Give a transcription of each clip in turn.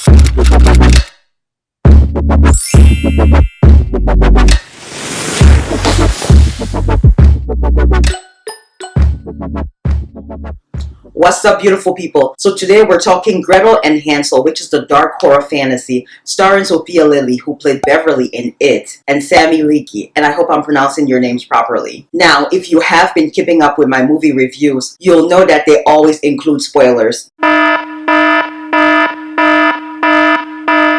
What's up, beautiful people? So today we're talking Gretel and Hansel, which is the dark horror fantasy starring Sophia Lilly, who played Beverly in It, and Sammy Leakey, and I hope I'm pronouncing your names properly. Now, if you have been keeping up with my movie reviews, you'll know that they always include spoilers.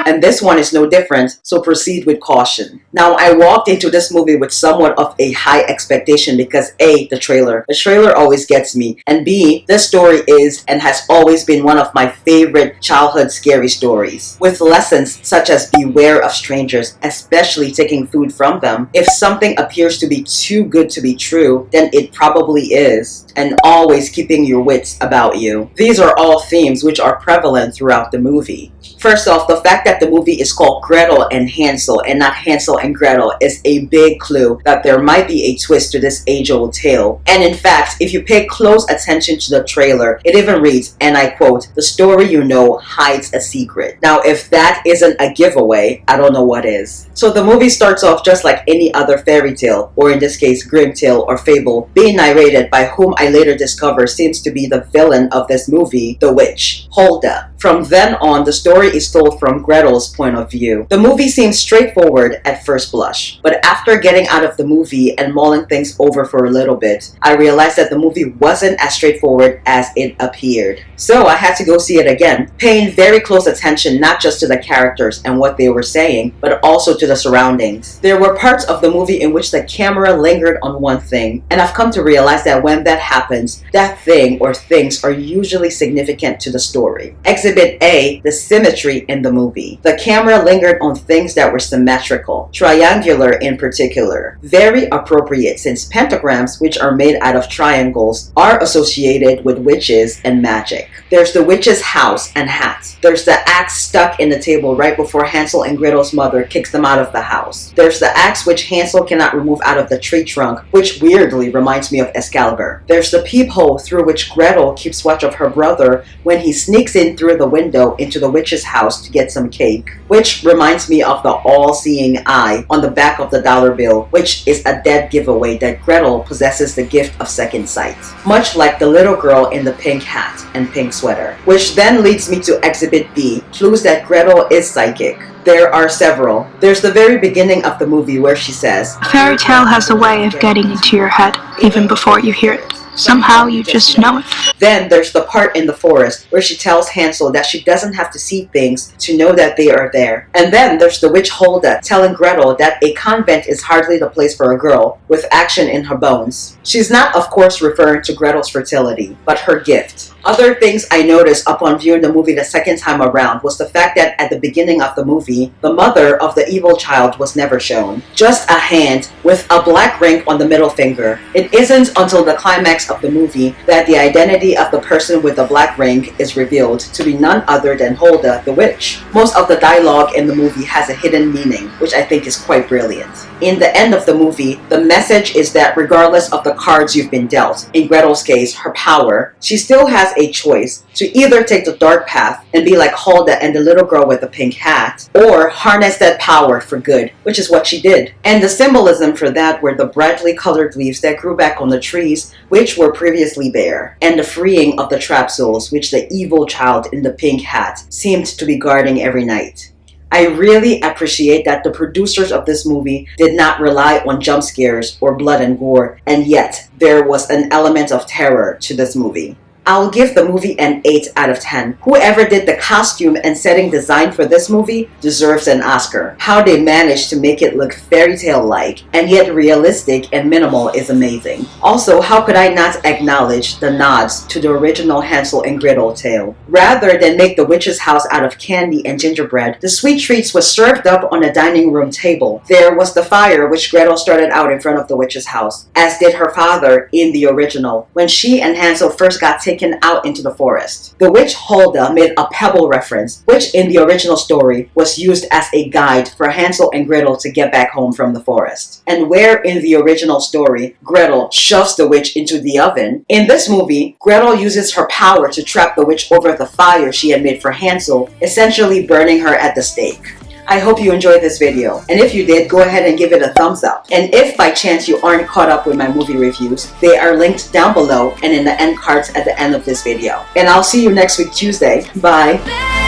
And this one is no different, so proceed with caution. Now, I walked into this movie with somewhat of a high expectation because A, the trailer always gets me, and B, this story is and has always been one of my favorite childhood scary stories, with lessons such as beware of strangers, especially taking food from them. If something appears to be too good to be true, then it probably is, and always keeping your wits about you. These are all themes which are prevalent throughout the movie. First off, the fact that the movie is called Gretel and Hansel and not Hansel and Gretel is a big clue that there might be a twist to this age-old tale. And in fact, if you pay close attention to the trailer, it even reads, and I quote, "The story you know hides a secret." Now, if that isn't a giveaway, I don't know what is. So the movie starts off just like any other fairy tale, or in this case, grim tale or fable, being narrated by whom I later discover seems to be the villain of this movie, the witch, Hulda. From then on, the story is told from Gretel's point of view. The movie seems straightforward at first blush, but after getting out of the movie and mulling things over for a little bit, I realized that the movie wasn't as straightforward as it appeared. So I had to go see it again, paying very close attention not just to the characters and what they were saying, but also to the surroundings. There were parts of the movie in which the camera lingered on one thing, and I've come to realize that when that happens, that thing or things are usually significant to the story. Exhibit A, the symmetry in the movie. The camera lingered on things that were symmetrical, triangular in particular. Very appropriate since pentagrams, which are made out of triangles, are associated with witches and magic. There's the witch's house and hat. There's the axe stuck in the table right before Hansel and Gretel's mother kicks them out of the house. There's the axe which Hansel cannot remove out of the tree trunk, which weirdly reminds me of Excalibur. There's the peephole through which Gretel keeps watch of her brother when he sneaks in through the window into the witch's house to get some cake, which reminds me of the all-seeing eye on the back of the dollar bill, which is a dead giveaway that Gretel possesses the gift of second sight, much like the little girl in the pink hat and pink sweater. Which then leads me to Exhibit B, clues that Gretel is psychic. There are several. There's the very beginning of the movie where she says, "A fairy tale has a way of getting into your head, even before you hear it. Somehow you just know it." Then there's the part in the forest where she tells Hansel that she doesn't have to see things to know that they are there. And then there's the witch Hulda telling Gretel that a convent is hardly the place for a girl with action in her bones. She's not, of course, referring to Gretel's fertility, but her gift. Other things I noticed upon viewing the movie the second time around was the fact that at the beginning of the movie, the mother of the evil child was never shown. Just a hand with a black ring on the middle finger. It isn't until the climax of the movie that the identity of the person with the black ring is revealed to be none other than Hulda, the witch. Most of the dialogue in the movie has a hidden meaning, which I think is quite brilliant. In the end of the movie, the message is that regardless of the cards you've been dealt, in Gretel's case, her power, she still has a choice to either take the dark path and be like Hulda and the little girl with the pink hat, or harness that power for good, which is what she did. And the symbolism for that were the brightly colored leaves that grew back on the trees, which were previously bare, and the freeing of the trap souls, which the evil child in the pink hat seemed to be guarding every night. I really appreciate that the producers of this movie did not rely on jump scares or blood and gore, and yet there was an element of terror to this movie. I'll give the movie an 8 out of 10. Whoever did the costume and setting design for this movie deserves an Oscar. How they managed to make it look fairy tale-like and yet realistic and minimal is amazing. Also, how could I not acknowledge the nods to the original Hansel and Gretel tale? Rather than make the witch's house out of candy and gingerbread, the sweet treats was served up on a dining room table. There was the fire which Gretel started out in front of the witch's house, as did her father in the original, when she and Hansel first got taken taken out into the forest. The witch Hulda made a pebble reference, which in the original story was used as a guide for Hansel and Gretel to get back home from the forest. And where in the original story Gretel shoves the witch into the oven, in this movie Gretel uses her power to trap the witch over the fire she had made for Hansel, essentially burning her at the stake. I hope you enjoyed this video, and if you did, go ahead and give it a thumbs up. And if by chance you aren't caught up with my movie reviews, they are linked down below and in the end cards at the end of this video. And I'll see you next week Tuesday. Bye!